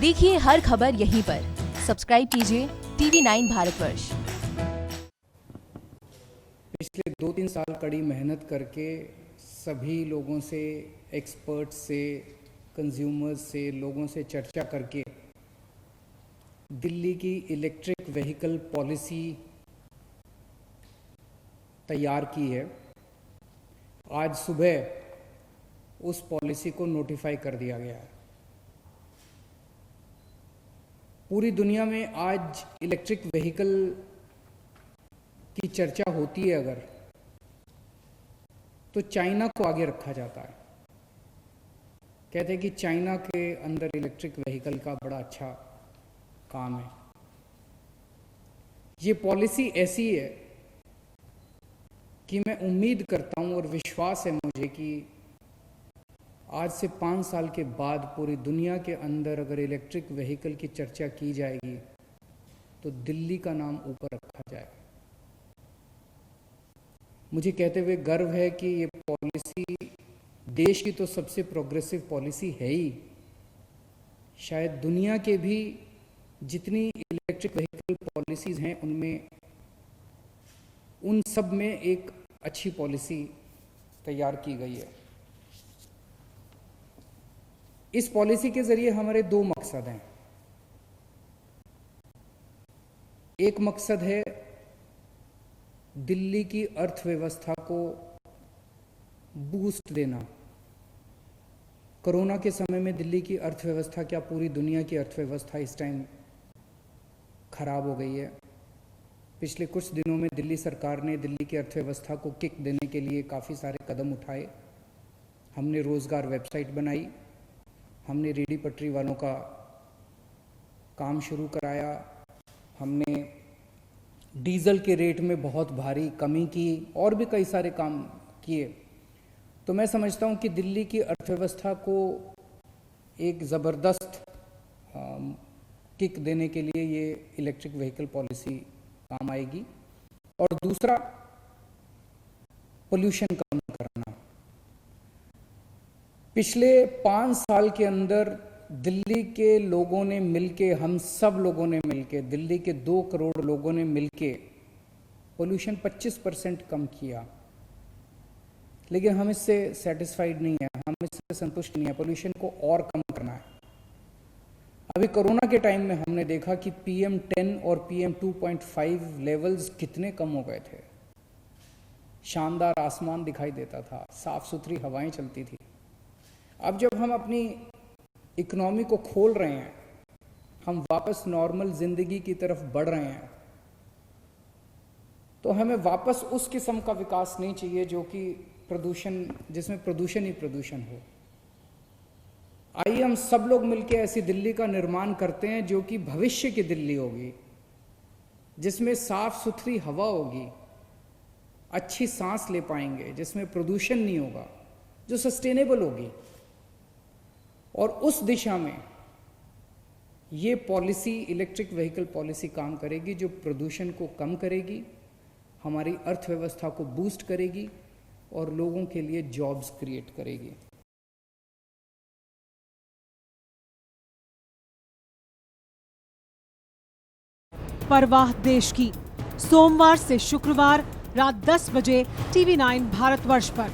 देखिए हर खबर यहीं पर। सब्सक्राइब कीजिए TV9 भारतवर्ष। पिछले 2-3 साल कड़ी मेहनत करके सभी लोगों से, एक्सपर्ट से, कंज्यूमर्स से, लोगों से चर्चा करके दिल्ली की इलेक्ट्रिक व्हीकल पॉलिसी तैयार की है। आज सुबह उस पॉलिसी को नोटिफाई कर दिया गया है। पूरी दुनिया में आज इलेक्ट्रिक व्हीकल की चर्चा होती है अगर, तो चाइना को आगे रखा जाता है। कहते हैं कि चाइना के अंदर इलेक्ट्रिक व्हीकल का बड़ा अच्छा काम है। ये पॉलिसी ऐसी है कि मैं उम्मीद करता हूं और विश्वास है मुझे कि आज से 5 साल के बाद पूरी दुनिया के अंदर अगर इलेक्ट्रिक व्हीकल की चर्चा की जाएगी तो दिल्ली का नाम ऊपर रखा जाएगा। मुझे कहते हुए गर्व है कि ये पॉलिसी देश की तो सबसे प्रोग्रेसिव पॉलिसी है ही, शायद दुनिया के भी जितनी इलेक्ट्रिक व्हीकल पॉलिसीज हैं उनमें, उन सब में एक अच्छी पॉलिसी तैयार की गई है। इस पॉलिसी के जरिए हमारे 2 मकसद हैं। एक मकसद है दिल्ली की अर्थव्यवस्था को बूस्ट देना। कोरोना के समय में दिल्ली की अर्थव्यवस्था, क्या पूरी दुनिया की अर्थव्यवस्था इस टाइम खराब हो गई है। पिछले कुछ दिनों में दिल्ली सरकार ने दिल्ली की अर्थव्यवस्था को किक देने के लिए काफ़ी सारे कदम उठाए। हमने रोज़गार वेबसाइट बनाई, हमने रेडी पटरी वालों का काम शुरू कराया, हमने डीजल के रेट में बहुत भारी कमी की और भी कई सारे काम किए। तो मैं समझता हूँ कि दिल्ली की अर्थव्यवस्था को एक ज़बरदस्त किक देने के लिए ये इलेक्ट्रिक व्हीकल पॉलिसी काम आएगी। और दूसरा, पोल्यूशन कम करना। पिछले 5 साल के अंदर दिल्ली के लोगों ने मिलके, हम सब लोगों ने मिलके, दिल्ली के 2 करोड़ लोगों ने मिलके पोल्यूशन 25% कम किया। लेकिन हम इससे सेटिस्फाइड नहीं है, हम इससे संतुष्ट नहीं है। पोल्यूशन को और कम करना है। अभी कोरोना के टाइम में हमने देखा कि PM10 और PM2.5 लेवल्स कितने कम हो गए थे। शानदार आसमान दिखाई देता था, साफ सुथरी हवाएं चलती थी। अब जब हम अपनी इकोनॉमी को खोल रहे हैं, हम वापस नॉर्मल जिंदगी की तरफ बढ़ रहे हैं, तो हमें वापस उस किस्म का विकास नहीं चाहिए जो कि प्रदूषण, जिसमें प्रदूषण ही प्रदूषण हो। आइए हम सब लोग मिलकर ऐसी दिल्ली का निर्माण करते हैं जो कि भविष्य की दिल्ली होगी, जिसमें साफ सुथरी हवा होगी, अच्छी सांस ले पाएंगे, जिसमें प्रदूषण नहीं होगा, जो सस्टेनेबल होगी। और उस दिशा में ये पॉलिसी, इलेक्ट्रिक व्हीकल पॉलिसी काम करेगी, जो प्रदूषण को कम करेगी, हमारी अर्थव्यवस्था को बूस्ट करेगी और लोगों के लिए जॉब्स क्रिएट करेगी। परवाह देश की, सोमवार से शुक्रवार रात 10 बजे TV9 भारतवर्ष पर।